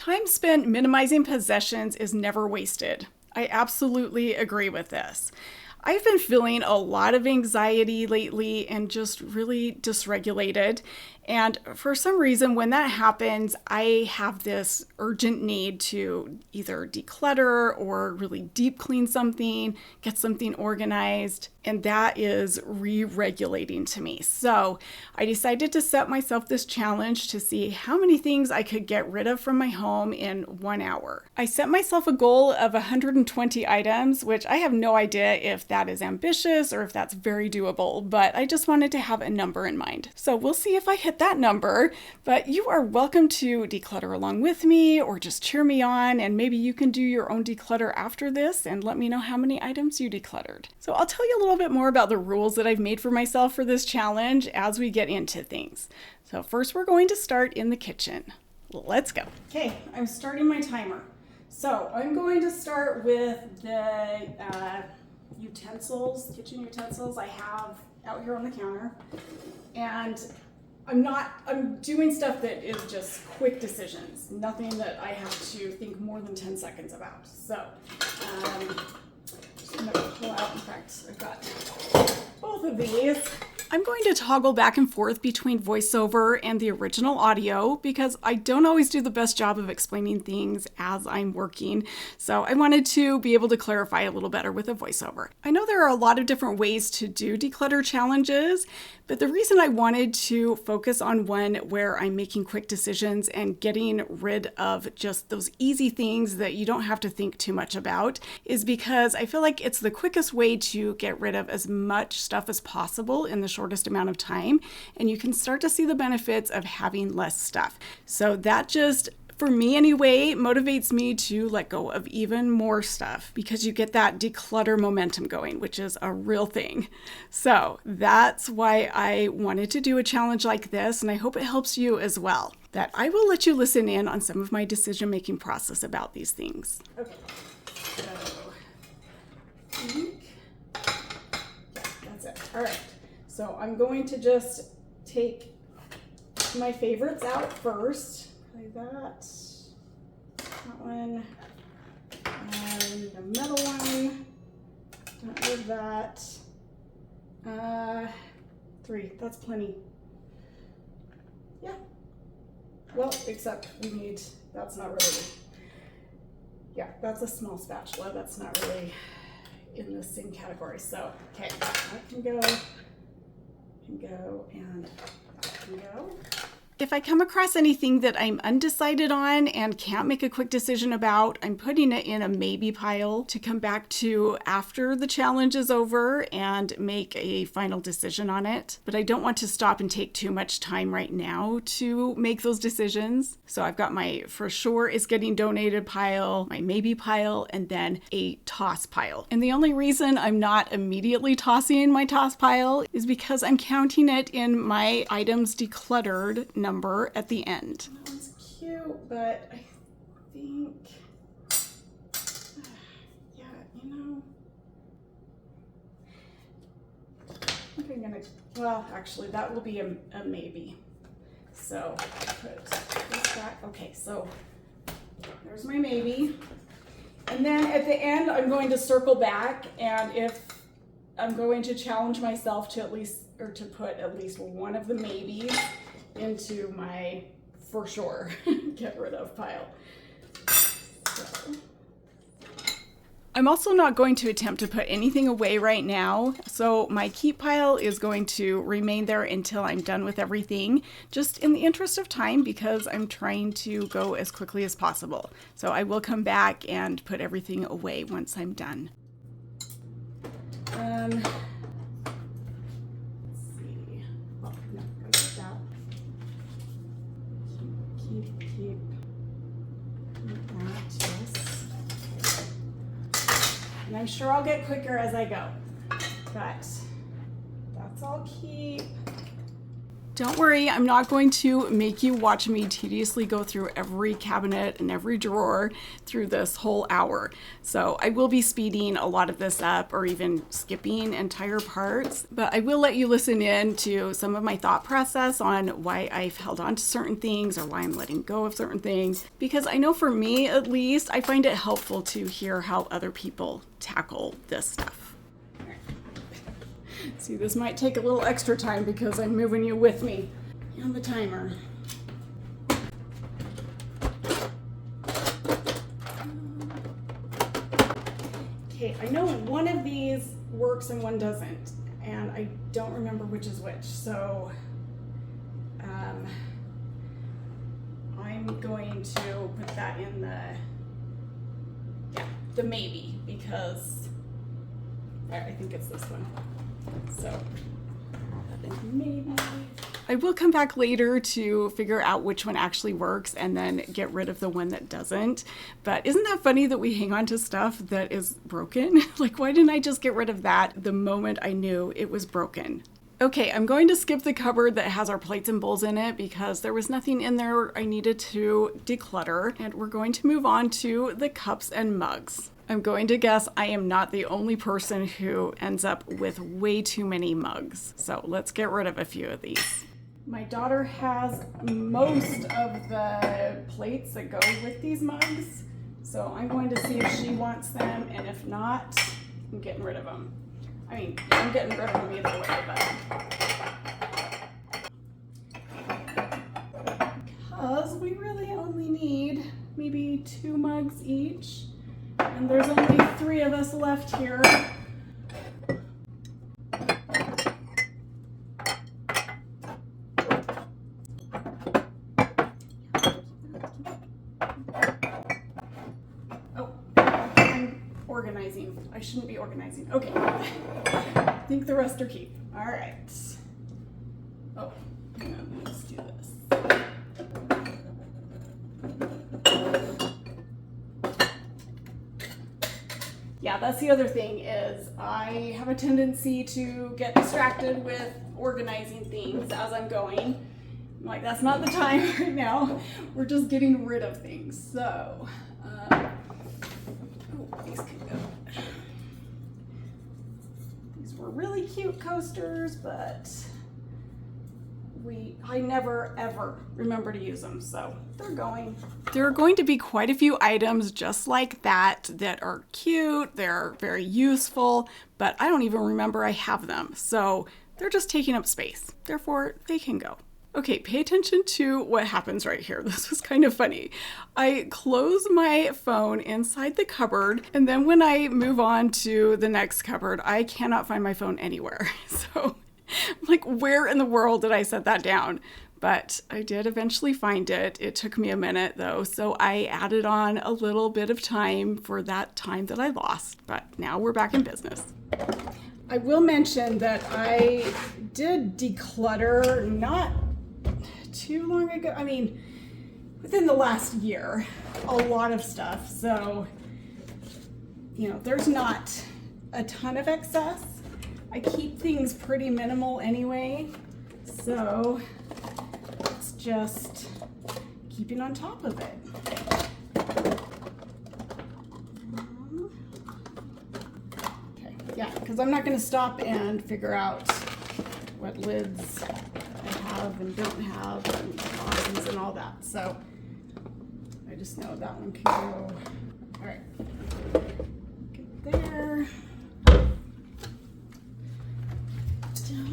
Time spent minimizing possessions is never wasted. I absolutely agree with this. I've been feeling a lot of anxiety lately and just really dysregulated. And for some reason, when that happens, I have this urgent need to either declutter or really deep clean something, get something organized. And that is re-regulating to me. So I decided to set myself this challenge to see how many things I could get rid of from my home in 1 hour. I set myself a goal of 120 items, which I have no idea if that is ambitious or if that's very doable, but I just wanted to have a number in mind. So we'll see if I hit that number, but you are welcome to declutter along with me or just cheer me on, and maybe you can do your own declutter after this and let me know how many items you decluttered. So I'll tell you a little bit more about the rules that I've made for myself for this challenge as we get into things. So first we're going to start in the kitchen. Let's go. Okay, I'm starting my timer. So I'm going to start with the kitchen utensils I have out here on the counter. And I'm doing stuff that is just quick decisions, nothing that I have to think more than 10 seconds about. So, just gonna pull out, in fact, I've got both of these. I'm going to toggle back and forth between voiceover and the original audio because I don't always do the best job of explaining things as I'm working. So I wanted to be able to clarify a little better with a voiceover. I know there are a lot of different ways to do declutter challenges, but the reason I wanted to focus on one where I'm making quick decisions and getting rid of just those easy things that you don't have to think too much about is because I feel like it's the quickest way to get rid of as much stuff as possible in the shortest amount of time, and you can start to see the benefits of having less stuff. So that just, for me anyway, motivates me to let go of even more stuff because you get that declutter momentum going, which is a real thing. So that's why I wanted to do a challenge like this, and I hope it helps you as well. That I will let you listen in on some of my decision-making process about these things. Okay, so I think, yeah, that's it. All right. So I'm going to just take my favorites out first. Like that one, and the metal one, got rid of that. 3, that's plenty. Yeah. Well, except that's not really, yeah, that's a small spatula. That's not really in the same category. So, okay, that can go. And that can go. If I come across anything that I'm undecided on and can't make a quick decision about, I'm putting it in a maybe pile to come back to after the challenge is over and make a final decision on it. But I don't want to stop and take too much time right now to make those decisions. So I've got my for sure is getting donated pile, my maybe pile, and then a toss pile. And the only reason I'm not immediately tossing my toss pile is because I'm counting it in my items decluttered number at the end. That one's cute, but I think, yeah, I think I'm gonna, well, actually, that will be a maybe. So put this back. Okay, so there's my maybe. And then at the end, I'm going to circle back, and if I'm going to challenge myself to to put at least one of the maybes into my for sure get rid of pile. So. I'm also not going to attempt to put anything away right now, so my keep pile is going to remain there until I'm done with everything, just in the interest of time because I'm trying to go as quickly as possible. So I will come back and put everything away once I'm done. Let's see. Oh, no, gotta put that. Keep that, yes. And I'm sure I'll get quicker as I go, but that's all keep. Don't worry, I'm not going to make you watch me tediously go through every cabinet and every drawer through this whole hour. So I will be speeding a lot of this up or even skipping entire parts, but I will let you listen in to some of my thought process on why I've held on to certain things or why I'm letting go of certain things, because I know for me at least, I find it helpful to hear how other people tackle this stuff. See, this might take a little extra time because I'm moving you with me on the timer. Okay, I know one of these works and one doesn't, and I don't remember which is which, so I'm going to put that in the maybe, because I think it's this one. So I think maybe I will come back later to figure out which one actually works and then get rid of the one that doesn't. But isn't that funny that we hang on to stuff that is broken? Like, why didn't I just get rid of that the moment I knew it was broken? Okay, I'm going to skip the cupboard that has our plates and bowls in it because there was nothing in there I needed to declutter, and we're going to move on to the cups and mugs. I'm going to guess I am not the only person who ends up with way too many mugs. So let's get rid of a few of these. My daughter has most of the plates that go with these mugs. So I'm going to see if she wants them, and if not, I'm getting rid of them. I mean, I'm getting rid of them either way, because we really only need maybe 2 mugs each. And there's only 3 of us left here. Oh, I'm organizing. I shouldn't be organizing. Okay. I think the rest are keep. All right. Oh, hang on. Let's do this. Yeah, that's the other thing is I have a tendency to get distracted with organizing things as I'm going. I'm like, that's not the time right now. We're just getting rid of things. So, these can go. These were really cute coasters, but I never ever remember to use them, so they're going. There are going to be quite a few items just like that that are cute, they're very useful, but I don't even remember I have them, so they're just taking up space. Therefore, they can go. Okay, pay attention to what happens right here. This was kind of funny. I close my phone inside the cupboard, and then when I move on to the next cupboard, I cannot find my phone anywhere. So I'm like, where in the world did I set that down? But I did eventually find it. It took me a minute though, so I added on a little bit of time for that time that I lost, but now we're back in business. I will mention that I did declutter not too long ago. I mean, within the last year, a lot of stuff. So, you know, there's not a ton of excess. I keep things pretty minimal anyway, so it's just keeping on top of it. Okay, yeah, because I'm not going to stop and figure out what lids I have and don't have and bottoms and all that. So I just know that one can go. All right, get there.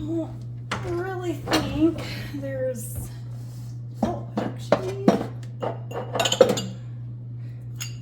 Don't really think there's, oh, actually,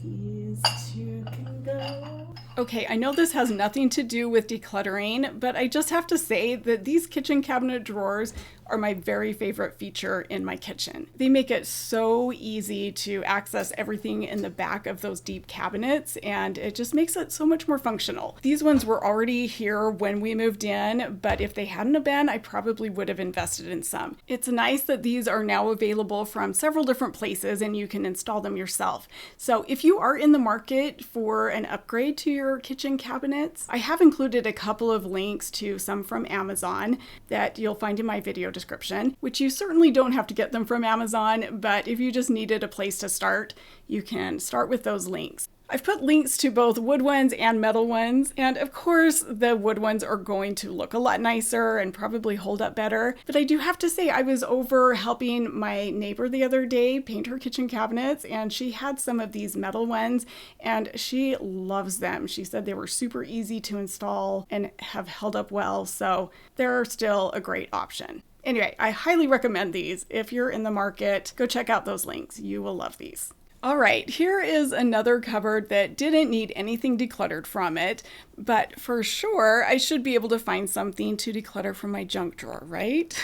these 2 can go. Okay, I know this has nothing to do with decluttering, but I just have to say that these kitchen cabinet drawers are my very favorite feature in my kitchen. They make it so easy to access everything in the back of those deep cabinets, and it just makes it so much more functional. These ones were already here when we moved in, but if they hadn't have been, I probably would have invested in some. It's nice that these are now available from several different places and you can install them yourself. So if you are in the market for an upgrade to your kitchen cabinets, I have included a couple of links to some from Amazon that you'll find in my video description, which you certainly don't have to get them from Amazon, but if you just needed a place to start, you can start with those links. I've put links to both wood ones and metal ones, and of course the wood ones are going to look a lot nicer and probably hold up better. But I do have to say, I was over helping my neighbor the other day paint her kitchen cabinets, and she had some of these metal ones and she loves them. She said they were super easy to install and have held up well, so they're still a great option. Anyway, I highly recommend these. If you're in the market, go check out those links. You will love these. All right, here is another cupboard that didn't need anything decluttered from it, but for sure I should be able to find something to declutter from my junk drawer, right?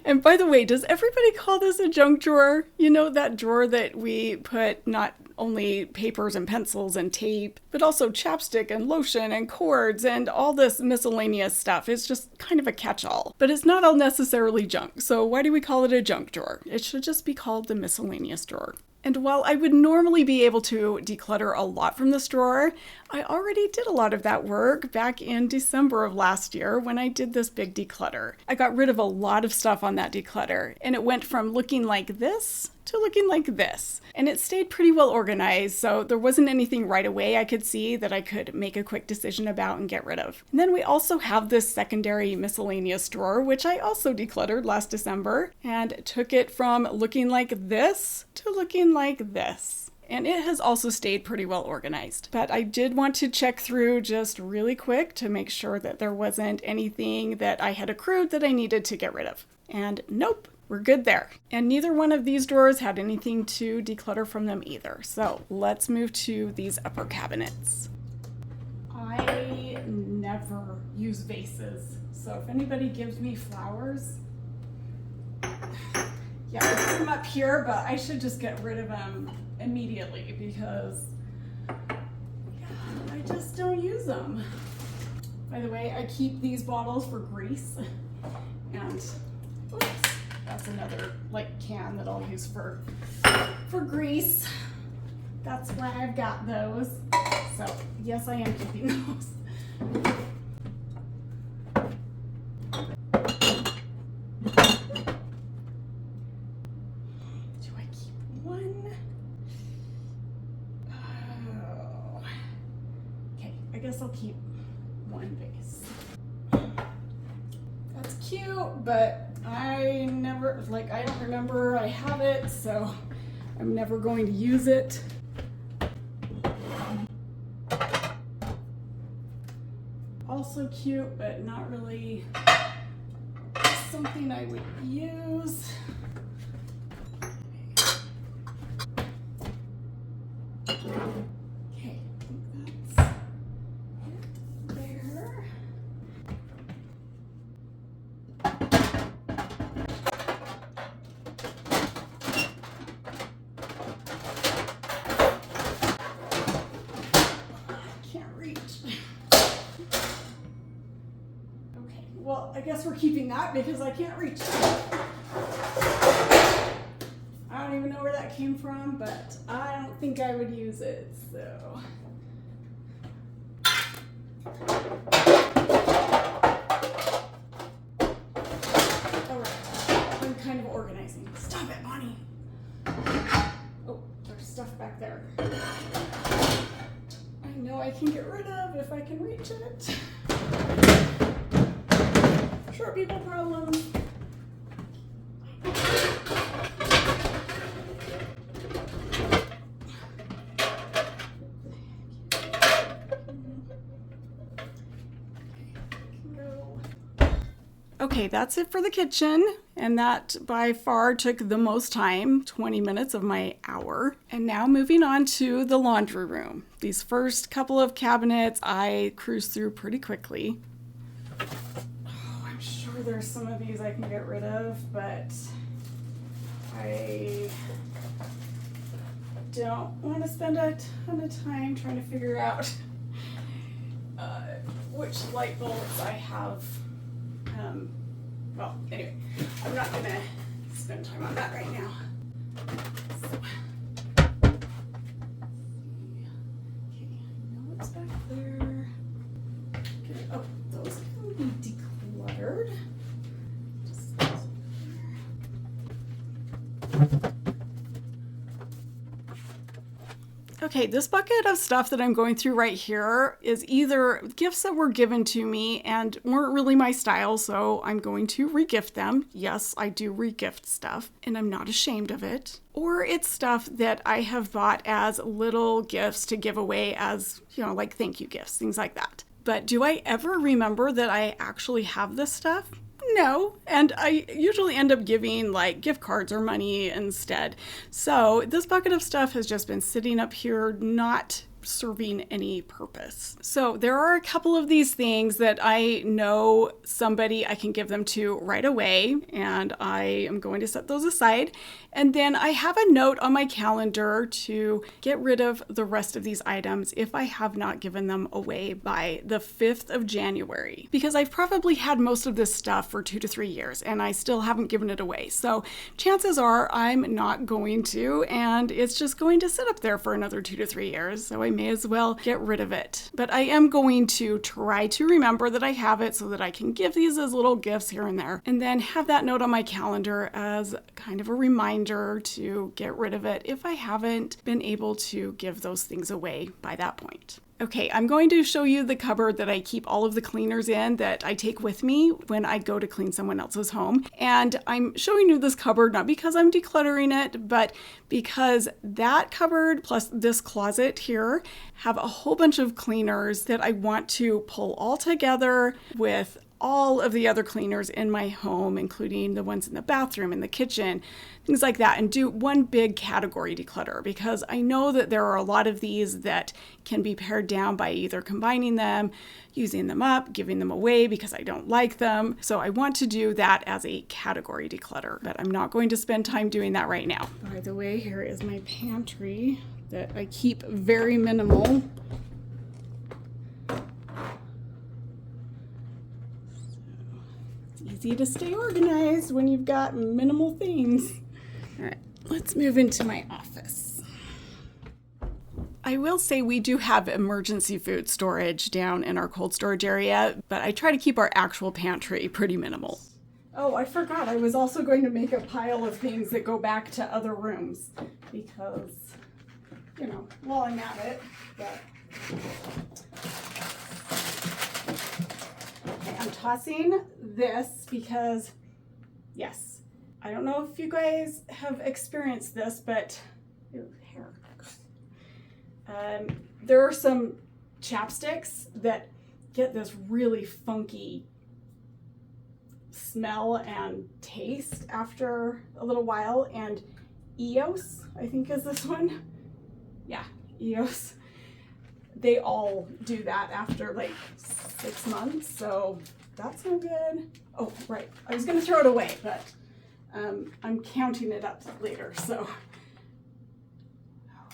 And by the way, does everybody call this a junk drawer? You know, that drawer that we put not only papers and pencils and tape, but also chapstick and lotion and cords and all this miscellaneous stuff. It's just kind of a catch-all, but it's not all necessarily junk. So why do we call it a junk drawer? It should just be called the miscellaneous drawer. And while I would normally be able to declutter a lot from this drawer, I already did a lot of that work back in December of last year when I did this big declutter. I got rid of a lot of stuff on that declutter, and it went from looking like this to looking like this. And it stayed pretty well organized, so there wasn't anything right away I could see that I could make a quick decision about and get rid of. And then we also have this secondary miscellaneous drawer, which I also decluttered last December, and took it from looking like this to looking like this. And it has also stayed pretty well organized. But I did want to check through just really quick to make sure that there wasn't anything that I had accrued that I needed to get rid of. And nope. We're good there. And neither one of these drawers had anything to declutter from them either. So let's move to these upper cabinets. I never use vases. So if anybody gives me flowers, yeah, I put them up here, but I should just get rid of them immediately because I just don't use them. By the way, I keep these bottles for grease, and oops. That's another can that I'll use for grease. That's why I've got those. So yes, I am keeping those. Do I keep one? Oh. Okay, I guess I'll keep one vase. That's cute, but I never, I don't remember I have it, so I'm never going to use it. Also cute, but not really something I would use. Okay, I think that's it there. Well, I guess we're keeping that because I can't reach it. I don't even know where that came from, but I don't think I would use it, so. Alright, I'm kind of organizing. Stop it, Bonnie. Oh, there's stuff back there. I know I can get rid of if I can reach it. Short people problems. Okay, that's it for the kitchen, and that by far took the most time, 20 minutes of my hour. And now moving on to the laundry room. These first couple of cabinets I cruised through pretty quickly. Oh, I'm sure there's some of these I can get rid of, but I don't want to spend a ton of time trying to figure out which light bulbs I have. Well, anyway, I'm not gonna spend time on that right now. So, okay, I know what's back there. Okay, oh, those can be decluttered. Just Okay, this bucket of stuff that I'm going through right here is either gifts that were given to me and weren't really my style, so I'm going to regift them. Yes, I do regift stuff, and I'm not ashamed of it. Or it's stuff that I have bought as little gifts to give away as, like thank you gifts, things like that. But do I ever remember that I actually have this stuff? No, and I usually end up giving like gift cards or money instead. So this bucket of stuff has just been sitting up here, not serving any purpose. So there are a couple of these things that I know somebody I can give them to right away, and I am going to set those aside. And then I have a note on my calendar to get rid of the rest of these items if I have not given them away by the 5th of January, because I've probably had most of this stuff for 2 to 3 years and I still haven't given it away. So chances are I'm not going to, and it's just going to sit up there for another 2 to 3 years. So I may as well get rid of it. But I am going to try to remember that I have it so that I can give these as little gifts here and there, and then have that note on my calendar as kind of a reminder to get rid of it if I haven't been able to give those things away by that point. Okay, I'm going to show you the cupboard that I keep all of the cleaners in that I take with me when I go to clean someone else's home. And I'm showing you this cupboard not because I'm decluttering it, but because that cupboard plus this closet here have a whole bunch of cleaners that I want to pull all together with all of the other cleaners in my home, including the ones in the bathroom and the kitchen, things like that, and do one big category declutter, because I know that there are a lot of these that can be pared down by either combining them, using them up, giving them away because I don't like them. So I want to do that as a category declutter, but I'm not going to spend time doing that right now. By the way, here is my pantry that I keep very minimal. Easy to stay organized when you've got minimal things. All right, let's move into my office. I will say we do have emergency food storage down in our cold storage area, but I try to keep our actual pantry pretty minimal. Oh, I forgot. I was also going to make a pile of things that go back to other rooms because, while I'm at it, but... I'm tossing this because, yes, I don't know if you guys have experienced this, but hair. There are some chapsticks that get this really funky smell and taste after a little while, and EOS, I think is this one. Yeah, EOS. They all do that after like 6 months, so that's no good. Oh, right, I was gonna throw it away, but I'm counting it up later, so. Oh,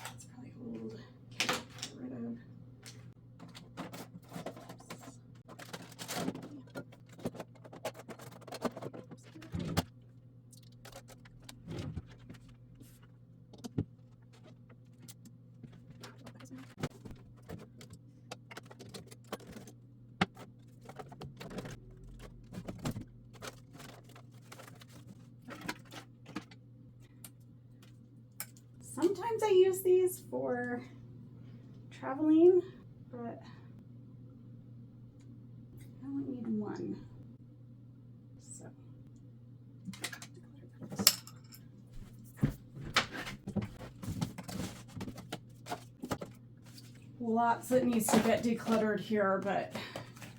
that's probably old. Okay, get rid of. Sometimes I use these for traveling, but I only need one. So, lots that needs to get decluttered here, but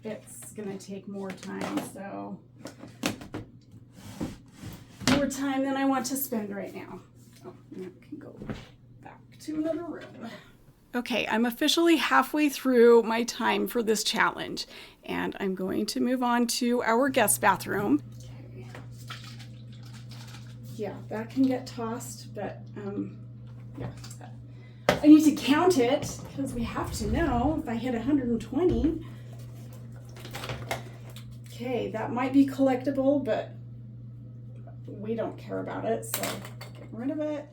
it's gonna take more time, so more time than I want to spend right now. Oh, now I can go back to another room. Okay, I'm officially halfway through my time for this challenge, and I'm going to move on to our guest bathroom. Okay. Yeah, that can get tossed, but yeah. I need to count it because we have to know if I hit 120. Okay, that might be collectible, but we don't care about it, so get rid of it.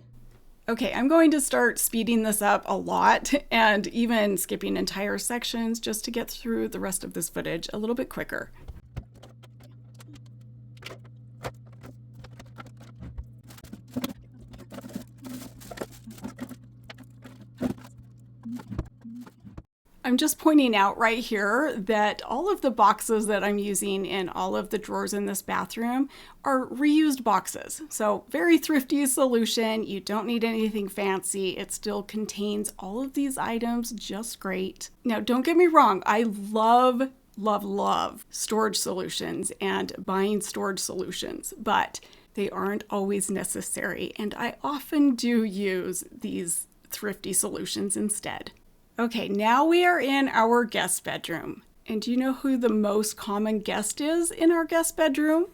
Okay, I'm going to start speeding this up a lot and even skipping entire sections just to get through the rest of this footage a little bit quicker. I'm just pointing out right here that all of the boxes that I'm using in all of the drawers in this bathroom are reused boxes. So very thrifty solution. You don't need anything fancy. It still contains all of these items just great. Now, don't get me wrong. I love storage solutions and buying storage solutions, but they aren't always necessary. And I often do use these thrifty solutions instead. Okay, now we are in our guest bedroom. And do you know who the most common guest is in our guest bedroom?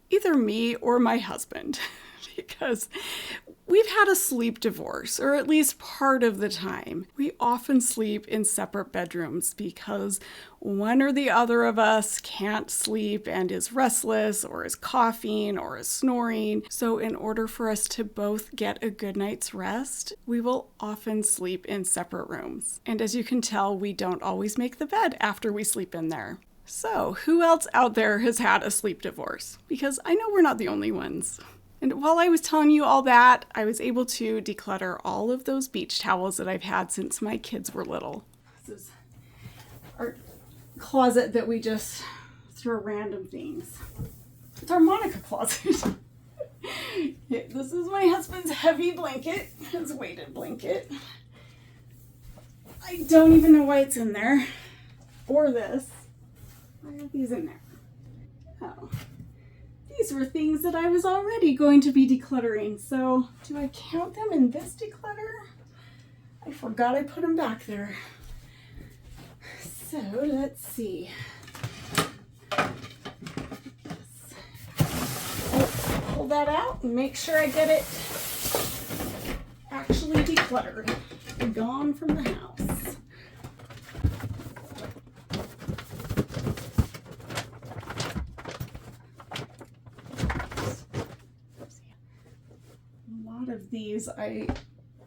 Either me or my husband, because we've had a sleep divorce, or at least part of the time. We often sleep in separate bedrooms because one or the other of us can't sleep and is restless or is coughing or is snoring. So in order for us to both get a good night's rest, we will often sleep in separate rooms. And as you can tell, we don't always make the bed after we sleep in there. So who else out there has had a sleep divorce? Because I know we're not the only ones. And while I was telling you all that, I was able to declutter all of those beach towels that I've had since my kids were little. This is our closet that we just throw random things. It's our Monica closet. This is my husband's heavy blanket, his weighted blanket. I don't even know why it's in there. Or this. Why are these in there? Oh. These were things that I was already going to be decluttering, so do I count them in this declutter? I forgot I put them back there. So let's see. I'll pull that out and make sure I get it actually decluttered and gone from the house. Of these I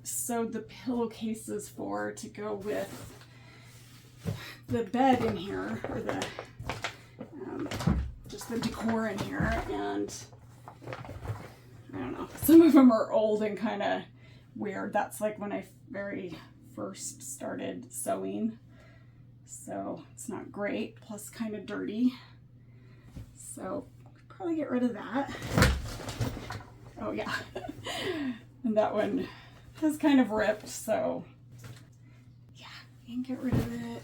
sewed the pillowcases for to go with the bed in here, or the just the decor in here, and I don't know, some of them are old and kind of weird. That's like when I very first started sewing, so it's not great, plus kind of dirty, so probably get rid of that. Oh yeah, and that one has kind of ripped, so yeah, you can get rid of it.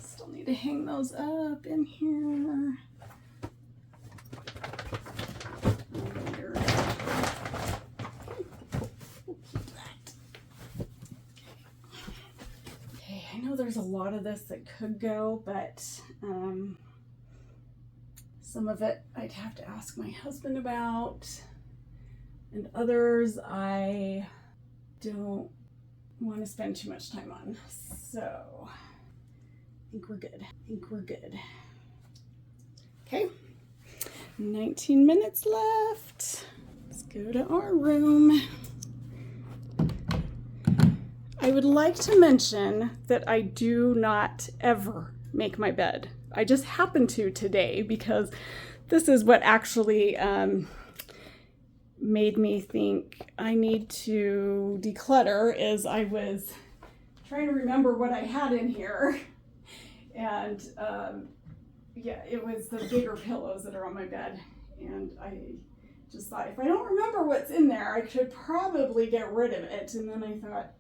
Still need to hang those up in here. We'll keep that. Okay, I know there's a lot of this that could go, but some of it I'd have to ask my husband about. And others I don't want to spend too much time on. So I think we're good. Okay, 19 minutes left. Let's go to our room. I would like to mention that I do not ever make my bed. I just happened to today because this is what actually made me think I need to declutter. Is I was trying to remember what I had in here, and yeah, it was the bigger pillows that are on my bed, and I just thought if I don't remember what's in there, I should probably get rid of it. And then I thought,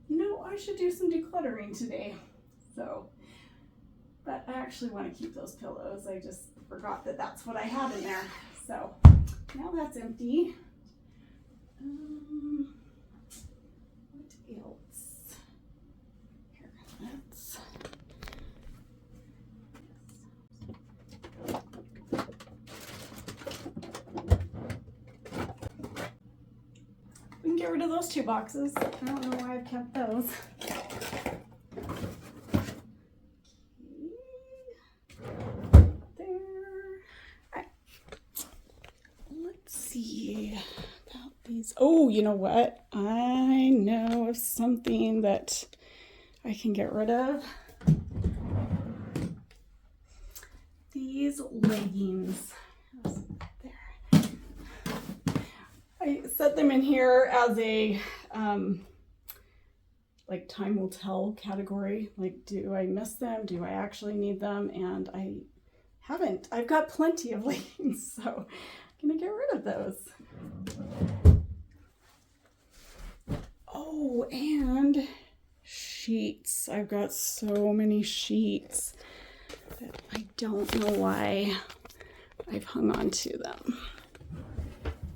you know, I should do some decluttering today. So, but I actually want to keep those pillows. I just forgot that that's what I had in there. So now that's empty. What else? Here, let's. We can get rid of those two boxes. I don't know why I've kept those. See about these. Oh, you know what? I know of something that I can get rid of. These leggings. There. I set them in here as a like time will tell category. Like, do I miss them? Do I actually need them? And I haven't. I've got plenty of leggings, so I'm gonna get rid of those. Oh, and sheets. I've got so many sheets that I don't know why I've hung on to them.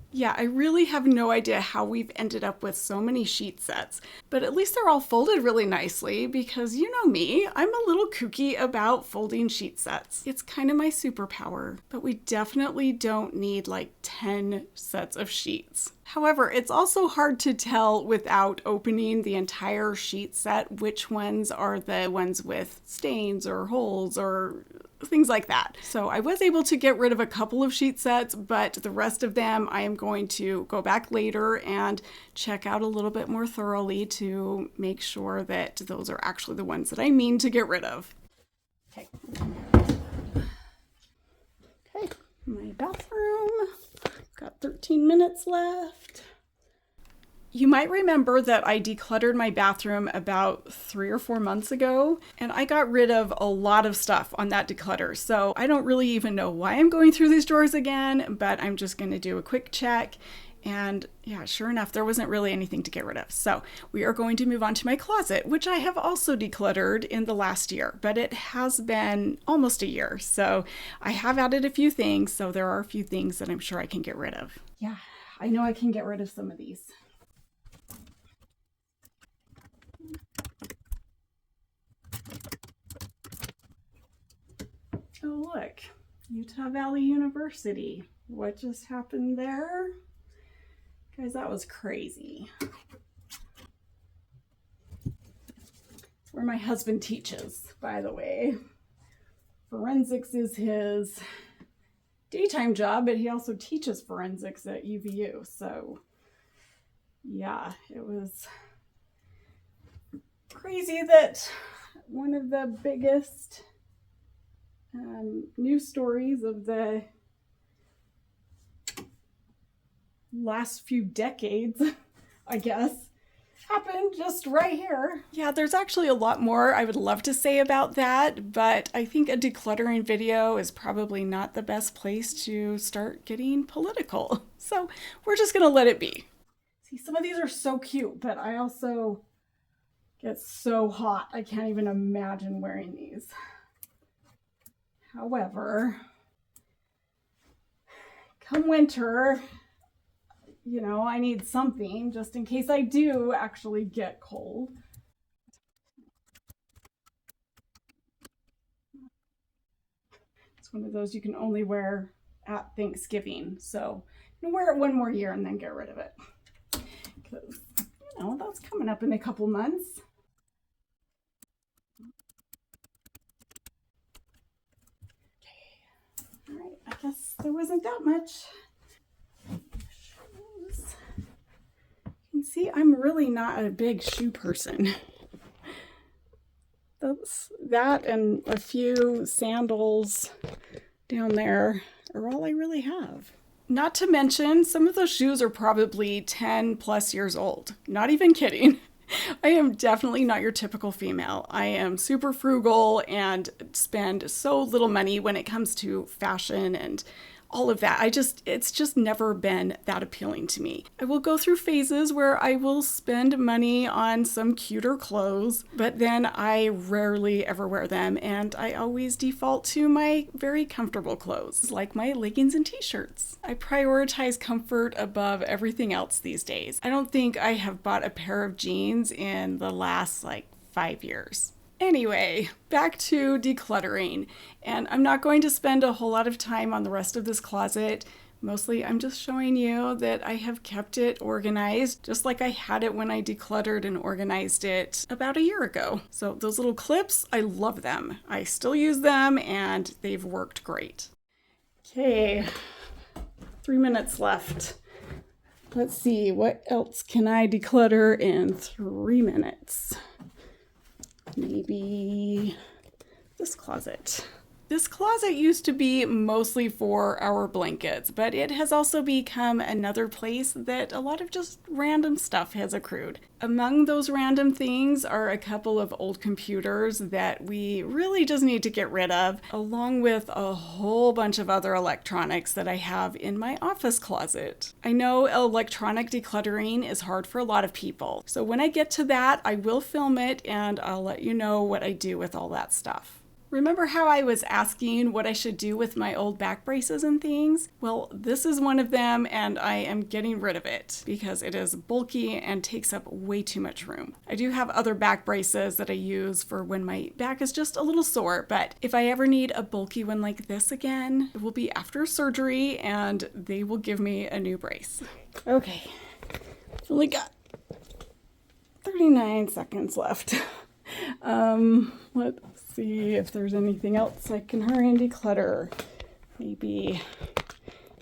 Yeah, I really have no idea how we've ended up with so many sheet sets, but at least they're all folded really nicely because you know me, I'm a little kooky about folding sheet sets. It's kind of my superpower, but we definitely don't need like 10 sets of sheets. However, it's also hard to tell without opening the entire sheet set which ones are the ones with stains or holes or things like that. So I was able to get rid of a couple of sheet sets, but the rest of them I am going to go back later and check out a little bit more thoroughly to make sure that those are actually the ones that I mean to get rid of. Okay. Okay, my bathroom. Got 13 minutes left. You might remember that I decluttered my bathroom about 3 or 4 months ago, and I got rid of a lot of stuff on that declutter. So I don't really even know why I'm going through these drawers again, but I'm just going to do a quick check. And yeah, sure enough, there wasn't really anything to get rid of. So we are going to move on to my closet, which I have also decluttered in the last year, but it has been almost a year. So I have added a few things. So there are a few things that I'm sure I can get rid of. Yeah, I know I can get rid of some of these. Oh, look, Utah Valley University. What just happened there? Guys, that was crazy. It's where my husband teaches, by the way. Forensics is his daytime job, but he also teaches forensics at UVU. So yeah, it was crazy that one of the biggest news stories of the last few decades, I guess, happened just right here. Yeah, there's actually a lot more I would love to say about that, but I think a decluttering video is probably not the best place to start getting political. So we're just gonna let it be. See, some of these are so cute, but I also get so hot. I can't even imagine wearing these. However, come winter, you know, I need something just in case I do actually get cold. It's one of those you can only wear at Thanksgiving. So I'm gonna wear it one more year and then get rid of it. Because, you know, that's coming up in a couple months. Okay. All right, I guess there wasn't that much. Shoes. You can see I'm really not a big shoe person. That and a few sandals down there are all I really have. Not to mention, some of those shoes are probably 10 plus years old. Not even kidding. I am definitely not your typical female. I am super frugal and spend so little money when it comes to fashion and all of that. It's just never been that appealing to me. I will go through phases where I will spend money on some cuter clothes, but then I rarely ever wear them, and I always default to my very comfortable clothes, like my leggings and t-shirts. I prioritize comfort above everything else these days. I don't think I have bought a pair of jeans in the last 5 years. Anyway, back to decluttering, and I'm not going to spend a whole lot of time on the rest of this closet. Mostly I'm just showing you that I have kept it organized just like I had it when I decluttered and organized it about a year ago. So those little clips, I love them. I still use them and they've worked great. Okay, 3 minutes left. Let's see, what else can I declutter in 3 minutes? Maybe this closet. This closet used to be mostly for our blankets, but it has also become another place that a lot of just random stuff has accrued. Among those random things are a couple of old computers that we really just need to get rid of, along with a whole bunch of other electronics that I have in my office closet. I know electronic decluttering is hard for a lot of people, so when I get to that, I will film it and I'll let you know what I do with all that stuff. Remember how I was asking what I should do with my old back braces and things? Well, this is one of them, and I am getting rid of it because it is bulky and takes up way too much room. I do have other back braces that I use for when my back is just a little sore, but if I ever need a bulky one like this again, it will be after surgery and they will give me a new brace. Okay, I've only got 39 seconds left. Let's see if there's anything else I can hurry and declutter. Maybe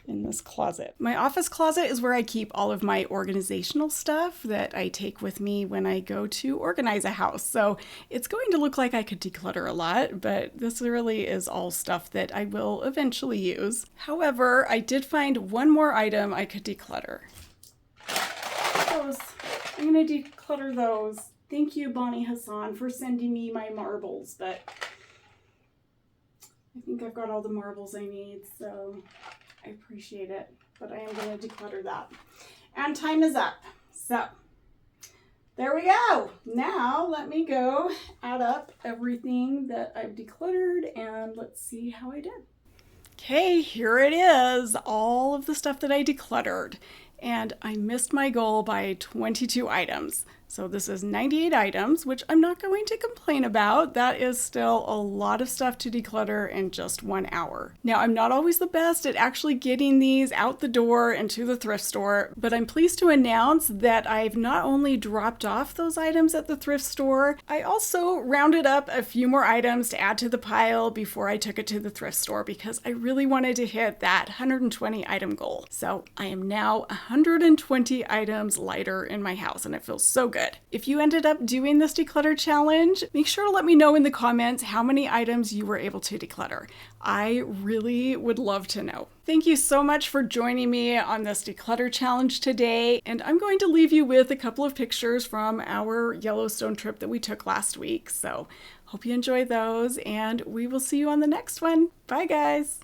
in this closet. My office closet is where I keep all of my organizational stuff that I take with me when I go to organize a house. So it's going to look like I could declutter a lot, but this really is all stuff that I will eventually use. However, I did find one more item I could declutter. I'm going to declutter those. Thank you, Bonnie Hassan, for sending me my marbles, but I think I've got all the marbles I need, so I appreciate it. But I am going to declutter that. And time is up. So there we go. Now let me go add up everything that I've decluttered and let's see how I did. Okay, here it is, all of the stuff that I decluttered. And I missed my goal by 22 items. So this is 98 items, which I'm not going to complain about. That is still a lot of stuff to declutter in just 1 hour. Now, I'm not always the best at actually getting these out the door and to the thrift store, but I'm pleased to announce that I've not only dropped off those items at the thrift store, I also rounded up a few more items to add to the pile before I took it to the thrift store because I really wanted to hit that 120 item goal. So I am now 120 items lighter in my house and it feels so good. If you ended up doing this declutter challenge, make sure to let me know in the comments how many items you were able to declutter. I really would love to know. Thank you so much for joining me on this declutter challenge today, and I'm going to leave you with a couple of pictures from our Yellowstone trip that we took last week. So hope you enjoy those, and we will see you on the next one. Bye, guys.